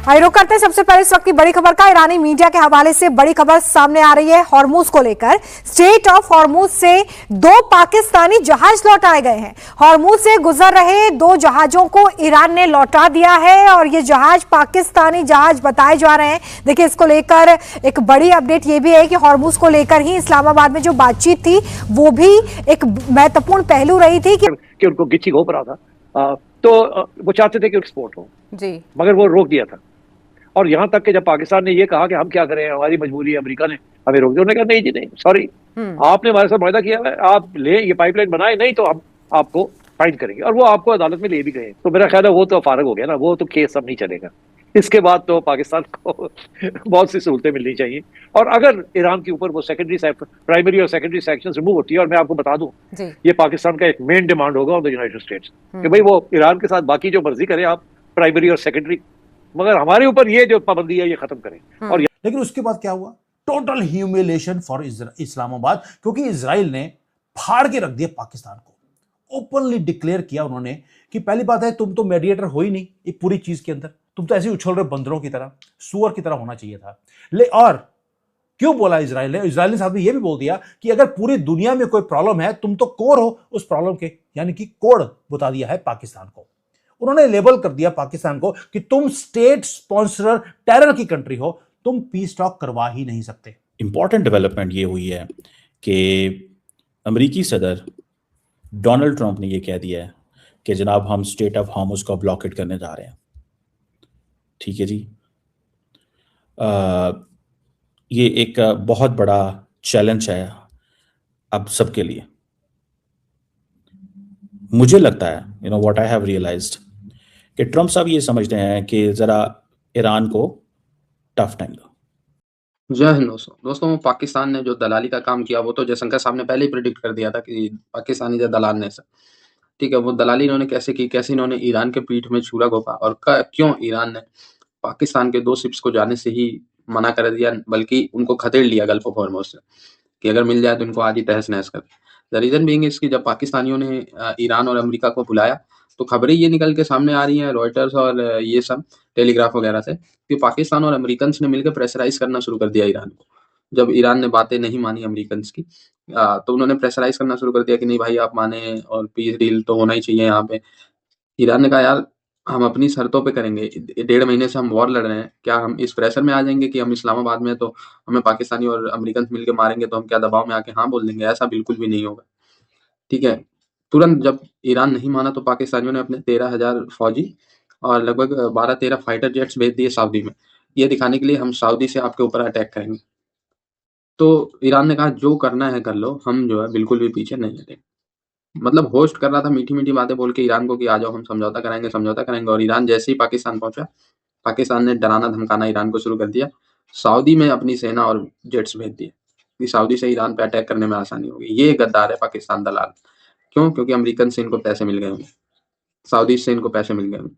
आइए रुक करते हैं सबसे पहले इस वक्त की बड़ी खबर का। ईरानी मीडिया के हवाले से बड़ी खबर सामने आ रही है हॉर्मुज को लेकर। स्ट्रेट ऑफ हॉर्मुज से 2 पाकिस्तानी जहाज लौटाए गए हैं। हॉर्मुज से गुजर रहे 2 जहाजों को ईरान ने लौटा दिया है और ये जहाज पाकिस्तानी जहाज बताए जा रहे हैं। देखिए, इसको लेकर एक बड़ी अपडेट ये भी है कि हॉर्मुज को लेकर ही इस्लामाबाद में जो बातचीत थी वो भी एक महत्वपूर्ण पहलू रही थी कि उनको गिच्ची घोप रहा था, तो वो चाहते थे कि एक्सपोर्ट हो जी, मगर वो रोक दिया था। और यहाँ तक कि जब पाकिस्तान ने ये कहा कि हम क्या करें, हमारी मजबूरी है, अमेरिका ने हमें रोक दिया, उन्होंने कहा नहीं जी नहीं, सॉरी, आपने हमारे साथ वायदा किया है, आप ले ये पाइपलाइन बनाए, नहीं तो हम आपको फाइन करेंगे। और वो आपको अदालत में ले भी गए। तो मेरा ख्याल है वो तो फारग हो गया ना, वो तो केस अब नहीं चलेगा। इसके बाद तो पाकिस्तान को बहुत सी सहूलतें मिलनी चाहिए। और अगर ईरान के ऊपर वो प्राइमरी और सेकेंडरी सैंक्शंस रिमूव होती है, और मैं आपको बता दूं ये पाकिस्तान का एक मेन डिमांड होगा ऑन द यूनाइटेड स्टेट्स कि भाई वो ईरान के साथ बाकी जो मर्जी करे आप, प्राइमरी और सेकेंडरी, मगर हमारे ऊपर ये जो पाबंदी है ये खत्म करें। और लेकिन उसके बाद क्या हुआ? टोटल ह्यूमिलेशन फॉर इस्लामाबाद, क्योंकि इजराइल ने फाड़ के रख दिया पाकिस्तान को। ओपनली डिक्लेयर किया उन्होंने कि पहली बात है, तुम तो मेडिएटर हो ही नहीं एक पूरी चीज के अंदर, तुम तो ऐसे ही उछल रहे बंदरों की तरह, सुअर की तरह होना चाहिए था। और क्यों बोला इजराइल ने? इजराइल ने साथ में यह भी बोल दिया कि अगर पूरी दुनिया में कोई प्रॉब्लम है तुम तो कोर हो उस प्रॉब्लम के, यानी कि कोड बता दिया है पाकिस्तान को। उन्होंने लेबल कर दिया पाकिस्तान को कि तुम स्टेट स्पॉन्सर टेरर की कंट्री हो, तुम पीस टॉक करवा ही नहीं सकते। इंपॉर्टेंट डेवलपमेंट ये हुई है कि अमेरिकी सदर डोनाल्ड ट्रंप ने ये कह दिया है कि जनाब हम स्टेट ऑफ हॉर्मुज को ब्लॉकेट करने जा रहे हैं। ठीक है जी, ये एक बहुत बड़ा चैलेंज है अब सबके लिए। मुझे लगता है, व्हाट आई हैव रियलाइज्ड, कि ट्रंप साहब ये समझते हैं कि जरा ईरान को टफ टाइम दो। जय हिंद दोस्तों, पाकिस्तान ने जो दलाली का काम किया वो तो जयशंकर साहब ने पहले ही प्रेडिक्ट कर दिया था कि पाकिस्तानी जो दलाल ने से, ठीक है, वो दलाली इन्होंने कैसे की, कैसे इन्होंने ईरान के पीठ में छुरा घोंपा और क्यों ईरान ने पाकिस्तान के 2 शिप्स को जाने से ही मना कर दिया, बल्कि उनको खदेड़ लिया गल्फ ऑफ हॉर्मुज से कि अगर मिल जाए तो इनको आज ही तहस नहस कर। द रीजन बीइंग इसकी जब पाकिस्तानियों ने ईरान और अमेरिका को बुलाया तो खबरें ये निकल के सामने आ रही हैं रॉयटर्स और ये सब टेलीग्राफ वगैरह से कि पाकिस्तान और अमेरिकन ने मिलकर प्रेशराइज करना शुरू कर दिया ईरान को। जब ईरान ने बातें नहीं मानी अमेरिकन की, तो उन्होंने प्रेशराइज करना शुरू कर दिया कि नहीं भाई आप माने और पीस डील तो होना ही चाहिए यहाँ पे। ईरान ने कहा यार हम अपनी शर्तों पे करेंगे, 1.5 महीने से हम वॉर लड़ रहे हैं, क्या हम इस प्रेशर में आ जाएंगे कि हम इस्लामाबाद में तो हमें पाकिस्तानी और अमेरिकन मिलकर मारेंगे तो हम क्या दबाव में आके हाँ बोल देंगे? ऐसा बिल्कुल भी नहीं होगा। ठीक है, तुरंत जब ईरान नहीं माना तो पाकिस्तानियों ने अपने 13,000 फौजी और लगभग 12-13 फाइटर जेट्स भेज दिए सऊदी में, ये दिखाने के लिए हम सऊदी से आपके ऊपर अटैक करेंगे। तो ईरान ने कहा जो करना है कर लो, हम जो है बिल्कुल भी पीछे नहीं हटेंगे। मतलब होस्ट कर रहा था मीठी मीठी बातें बोल के ईरान को कि आ जाओ हम समझौता करेंगे। और ईरान जैसे ही पाकिस्तान पहुंचा, पाकिस्तान ने डराना धमकाना ईरान को शुरू कर दिया। सऊदी में अपनी सेना और जेट्स भेज दिए कि सऊदी से ईरान पे अटैक करने में आसानी होगी। ये गद्दार है पाकिस्तान दलाल। क्यों? क्योंकि अमेरिकन से इनको पैसे मिल गए होंगे, सऊदी से इनको पैसे मिल गए होंगे।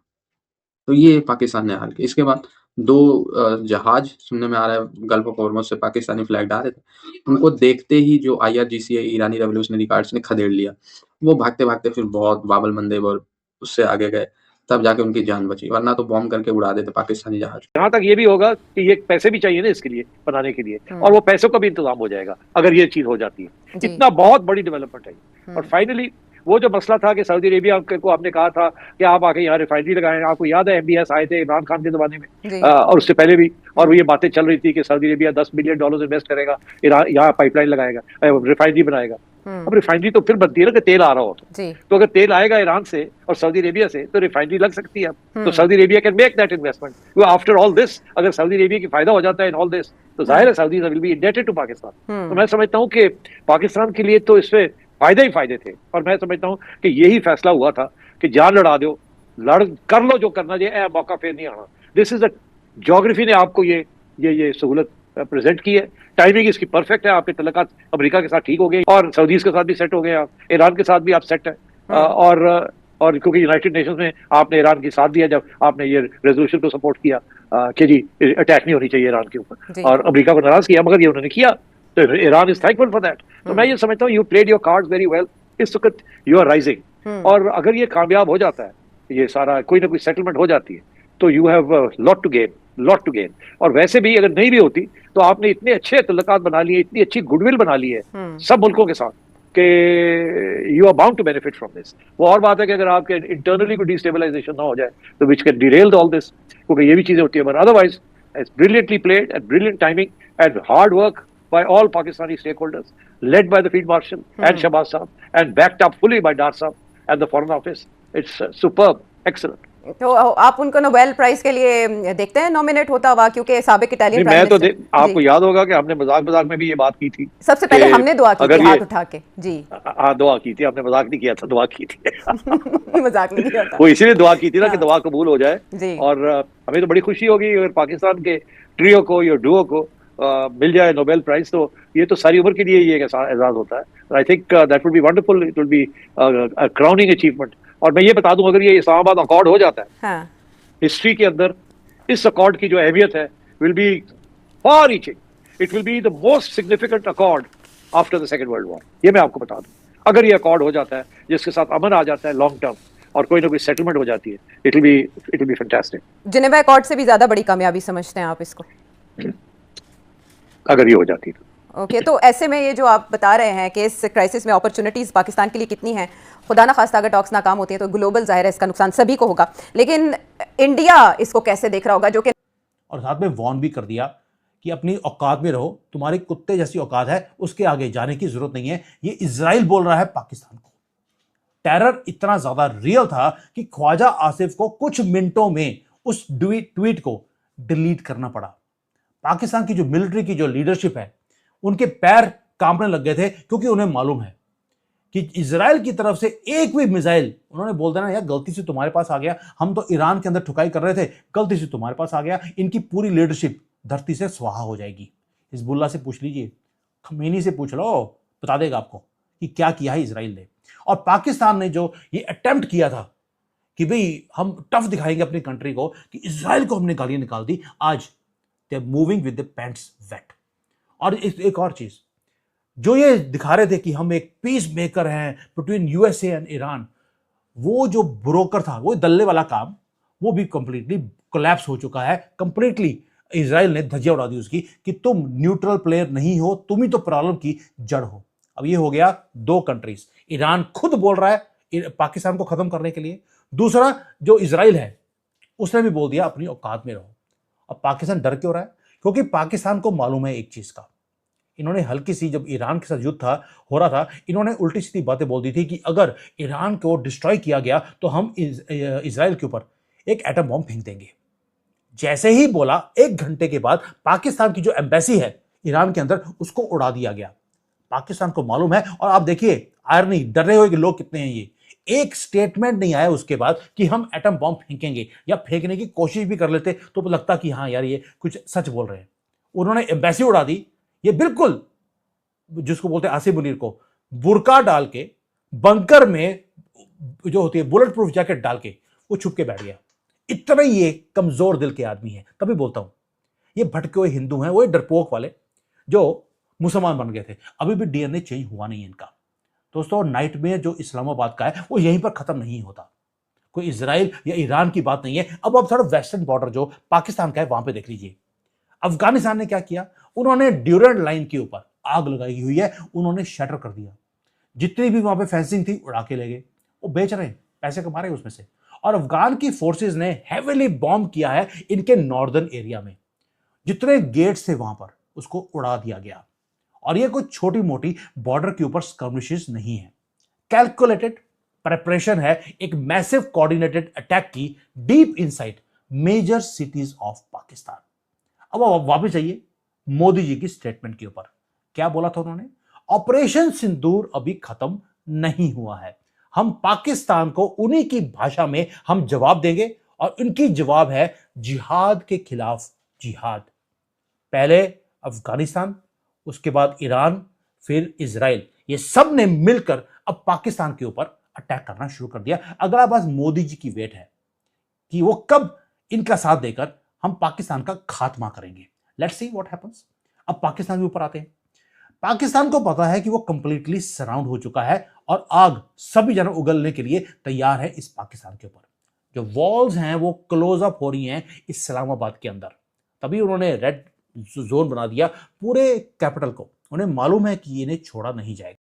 तो ये पाकिस्तान ने हाल किया। इसके बाद 2 जहाज सुनने में आ रहा है गल्फ ऑफ हॉर्मुज से पाकिस्तानी फ्लैग डाल रहे थे, उनको देखते ही जो IRGC ईरानी रेवोल्यूशनरी गार्ड्स ने खदेड़ लिया। वो भागते भागते फिर बहुत बाबल मंदेब और उससे आगे गए, तब जाके उनकी जान बची, वरना तो बॉम्ब करके उड़ा देते पाकिस्तानी जहाज। यहाँ तक ये भी होगा कि ये पैसे भी चाहिए ना इसके लिए बनाने के लिए, और वो पैसों का भी इंतजाम हो जाएगा अगर ये चीज हो जाती है। इतना बहुत बड़ी डेवलपमेंट है। और फाइनली वो जो मसला था कि सऊदी अरेबिया को आपने कहा था कि आप आके यहाँ रिफाइनरी लगाएं, आपको याद है MBS आए थे इमरान खान के जमाने में, और उससे पहले भी, और ये बातें चल रही थी कि सऊदी अरेबिया $10 बिलियन इन्वेस्ट करेगा, यहाँ पाइपलाइन लगाएगा, रिफाइनरी बनाएगा। अब रिफाइनरी तो फिर बनती है ना कि तेल आ रहा हो तो अगर तेल आएगा ईरान से और सऊदी अरेबिया से तो रिफाइनरी लग सकती है। तो Saudi Arabia can make that investment. After all this, अगर सऊदी अरेबिया की फायदा हो जाता है इन ऑल दिस, तो जाहिर है Saudis will be indebted to Pakistan. तो मैं समझता हूँ कि पाकिस्तान के लिए तो इससे फायदे ही फायदे थे। और मैं समझता हूँ कि यही फैसला हुआ था कि जान लड़ा दो, कर लो जो करना चाहिए, मौका फिर नहीं आना। दिस इज द ज्योग्राफी ने आपको ये सहूलत प्रेजेंट की है। टाइमिंग इसकी परफेक्ट है। आपके तल्लुकात अमेरिका के साथ ठीक हो गए और सऊदीज के साथ भी सेट हो गए, आप ईरान के साथ भी आप सेट है। और क्योंकि यूनाइटेड नेशंस में आपने ईरान की साथ दिया जब आपने ये रेजोल्यूशन को सपोर्ट किया कि जी अटैक नहीं होनी चाहिए ईरान के ऊपर, और अमेरिका को नाराज किया, मगर ये उन्होंने किया, तो Iran is thankful for that. तो मैं ये समझता हूँ you played your cards very well. इस वक्त यू आर राइजिंग, और अगर ये कामयाब हो जाता है, ये सारा कोई ना कोई सेटलमेंट हो जाती है, तो you have lot to gain. और वैसे भी अगर नहीं भी होती तो आपने इतने अच्छे तल्लुकात बना लिए, इतनी अच्छी गुडविल बना ली है सब मुल्कों के साथ कि you are bound to benefit from this. वो और बात है कि अगर आपके इंटरनली कोई डिस्टेबलाइजेशन ना हो जाए तो which can Daryl all this, क्योंकि ये भी चीजें होती है। But otherwise it's brilliantly played and brilliant timing and hard work by all Pakistani stakeholders, led by the Field Marshal and Shahbaz Saab, and backed up fully by Dar Saab and the Foreign Office. It's superb, excellent. तो आप उनको Nobel prize के लिए देखते हैं nominate होता हुआ, क्योंकि साबिक इटालियन मैं तो आपको याद होगा कि हमने मजाक में भी ये बात की थी। सबसे पहले हमने दुआ की थी हाथ उठा के। जी हाँ, दुआ की थी, आपने मजाक नहीं किया था, दुआ की थी। मजाक नहीं किया था, वो इसीलिए दुआ की थी ना कि दुआ कबूल हो जाए। जी। और हमें तो बड़ी खुशी होगी अगर पाकिस्तान के ट्रियो को या डुओ को मिल जाए नोबेल प्राइज, तो ये तो सारी उम्र के लिए ये एजाज होता है। I think that would be wonderful, it will be crowning achievement. और मैं ये बता दूं, अगर ये इस्लामाबाद अकॉर्ड हो जाता है, हाँ। हिस्ट्री के अंदर इस अकॉर्ड की जो अहमियत है will be far reaching, it will be the most significant accord after the second world war. ये मैं आपको बता दूं, अगर ये अकॉर्ड हो जाता है जिसके साथ अमन आ जाता है लॉन्ग टर्म और कोई ना कोई सेटलमेंट हो जाती है, it will be fantastic. Geneva accord से भी ज्यादा बड़ी कामयाबी समझते हैं आप इसको, अगर ये हो जाती है? ओके तो ऐसे में ये जो आप बता रहे हैं कि इस क्राइसिस में अपॉर्चुनिटीज पाकिस्तान के लिए कितनी हैं, खुदा ना खास्ता अगर टॉक्स नाकाम होती हैं तो ग्लोबल जाहिर है इसका नुकसान सभी को होगा, लेकिन इंडिया इसको कैसे देख रहा होगा? जो कि और साथ में वार्न भी कर दिया कि अपनी औकात में रहो, तुम्हारी कुत्ते जैसी औकात है, उसके आगे जाने की जरूरत नहीं है। ये इजराइल बोल रहा है पाकिस्तान को। टेरर इतना ज्यादा रियल था कि ख्वाजा आसिफ को कुछ मिनटों में उस ट्वीट को डिलीट करना पड़ा। पाकिस्तान की जो मिलिट्री की जो लीडरशिप है, उनके पैर कांपने लग गए थे, क्योंकि उन्हें मालूम है कि इजराइल की तरफ से एक भी मिसाइल, उन्होंने बोल देना यार गलती से तुम्हारे पास आ गया, हम तो ईरान के अंदर ठुकाई कर रहे थे, गलती से तुम्हारे पास आ गया, इनकी पूरी लीडरशिप धरती से स्वाहा हो जाएगी। हिजबुल्लाह से पूछ लीजिए, खमीनी से पूछ लो, बता देगा आपको कि क्या किया है इजराइल ने। और पाकिस्तान ने जो ये अटेम्प्ट किया था कि भाई हम टफ दिखाएंगे अपनी कंट्री को, कि इजराइल को हमने गालियां निकाल दी, आज they are moving with the pants wet. और एक और चीज, जो ये दिखा रहे थे कि हम एक पीस मेकर हैं बिटवीन यूएसए एंड ईरान, वो जो ब्रोकर था, वो दल्ले वाला काम, वो भी कंप्लीटली कोलैप्स हो चुका है। कंप्लीटली इजराइल ने धज्जियां उड़ा दी उसकी कि तुम न्यूट्रल प्लेयर नहीं हो, तुम ही तो प्रॉब्लम की जड़ हो। अब ये हो गया दो कंट्रीज, ईरान खुद बोल रहा है पाकिस्तान को खत्म करने के लिए, दूसरा जो इजराइल है उसने भी बोल दिया अपनी औकात में रहो। अब पाकिस्तान डर क्यों रहा है? क्योंकि पाकिस्तान को मालूम है एक चीज का, इन्होंने हल्की सी, जब ईरान के साथ युद्ध हो रहा था, इन्होंने उल्टी सीधी बातें बोल दी थी कि अगर ईरान को डिस्ट्रॉय किया गया तो हम इजराइल के ऊपर एक एटम बॉम्ब फेंक देंगे। जैसे ही बोला, 1 घंटे के बाद पाकिस्तान की जो एम्बेसी है ईरान के अंदर, उसको उड़ा दिया गया। पाकिस्तान को मालूम है। और आप देखिए आयरनी, डर रहे हुए कि लोग कितने हैं, ये एक स्टेटमेंट नहीं आया उसके बाद कि हम एटम बॉम्ब फेंकेंगे, या फेंकने की कोशिश भी कर लेते तो लगता कि हाँ यार ये कुछ सच बोल रहे हैं। उन्होंने एम्बेसी उड़ा दी। ये बिल्कुल जिसको बोलते हैं आसिफ मुनीर को बुर्का डाल के बंकर में जो होती है बुलेट प्रूफ जैकेट डाल के वो छुप के बैठ गया। इतना ही ये कमजोर दिल के आदमी है। तभी बोलता हूं ये भटके हुए हिंदू हैं, वो डरपोक वाले जो मुसलमान बन गए थे। अभी भी डीएनए चेंज हुआ नहीं है इनका। दोस्तों, नाइटमेयर जो इस्लामाबाद का है वो यहीं पर खत्म नहीं होता। कोई इजराइल या ईरान की बात नहीं है। अब आप थोड़ा वेस्टर्न बॉर्डर जो पाकिस्तान का है वहां पे देख लीजिए। अफगानिस्तान ने क्या किया, उन्होंने ड्यूरेंट लाइन के ऊपर आग लगाई हुई है, उन्होंने शटर कर दिया। जितनी भी वहां पे फेंसिंग थी उड़ा के ले गए, वो बेच रहे हैं, पैसे कमा रहे हैं उसमें से। और अफगान की फोर्सेस ने हेवीली बॉम्ब किया है इनके नॉर्दर्न एरिया में, जितने गेट्स थे वहां पर उसको उड़ा दिया गया। और ये कोई छोटी मोटी बॉर्डर के ऊपर स्कर्मिशेस नहीं है, कैलकुलेटेड प्रिपरेशन है एक मैसिव कोऑर्डिनेटेड अटैक की deep inside major cities of Pakistan. अब वापस जाइए मोदी जी की स्टेटमेंट के ऊपर। क्या बोला था उन्होंने? ऑपरेशन सिंदूर अभी खत्म नहीं हुआ है, हम पाकिस्तान को उन्हीं की भाषा में हम जवाब देंगे, और उनकी जवाब है जिहाद के खिलाफ जिहाद। पहले अफगानिस्तान, उसके बाद ईरान, फिर इजराइल, ये सब ने मिलकर अब पाकिस्तान के ऊपर अटैक करना शुरू कर दिया। अगला बात मोदी जी की वेट है कि वो कब इनका साथ देकर हम पाकिस्तान का खात्मा करेंगे। Let's see what happens. अब पाकिस्तान के ऊपर आते हैं। पाकिस्तान को पता है कि वो कंप्लीटली सराउंड हो चुका है और आग सभी जगह उगलने के लिए तैयार है इस पाकिस्तान के ऊपर। जो वॉल्स हैं वो क्लोज अप हो रही हैं इस्लामाबाद के अंदर। तभी उन्होंने रेड जोन बना दिया पूरे कैपिटल को। उन्हें मालूम है कि इन्हें छोड़ा नहीं जाएगा।